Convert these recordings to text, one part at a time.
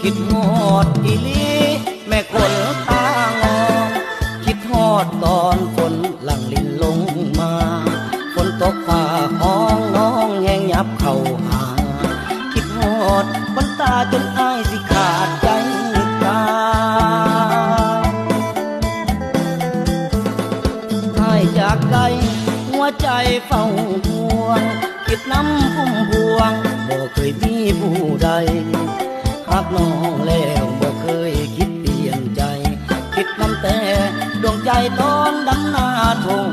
คิดฮอดอีหลีแม่คนตางอนคิดฮอดตอนฝนหลั่งลินลงมาฝนตกฟ้าห้องน้องแห้งยับเข้าหาคิดฮอดบนตาจนอ้ายสิขาดใจตายอ้ายจากไกลหัวใจเฝ้าห่วงคิดน้ำพุ่มพวงบ่เคยมีผู้ใดหากน้องแล้วบ่เคยคิดเปลี่ยนใจคิดน้ำแต่ดวงใจตอนดำนาทง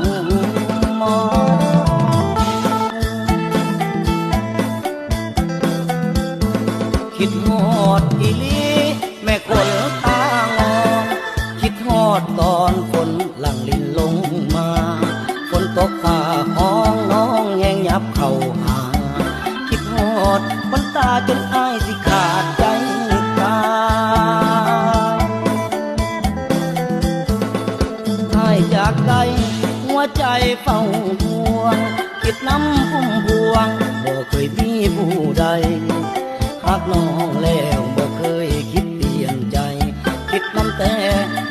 มอคิดฮอดอีหลีแม่คนตางอนคิดฮอดตอนฝนหลั่งลินลงมาฝนตกฟ้าห้องน้องแห้งยับเข้าหาคิดฮอดบนตาจนอ้ายสิขาดใจตายอ้ายจากไกลหัวใจเฝ้าห่วงคิดน้ำพุ่มพวงบ่เคยมีผู้ใดหากน้องแล้วบ่เคยคิดเปลี่ยนใจคิดน้ำแต่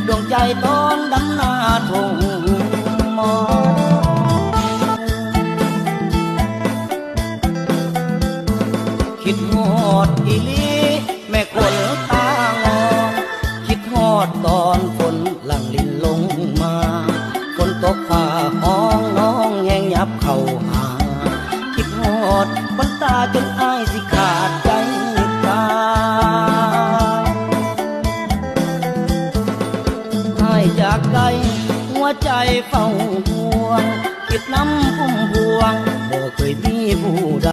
ดวงใจตอนดำนาทงมอคิดฮอดอีหลีแม่คนตางอนคิดฮอดตอนฝนหลั่งลินลงมาฝนตกฟ้าห้องน้องแห้งยับเข้าหาคิดฮอดบนตาจนอ้ายสิ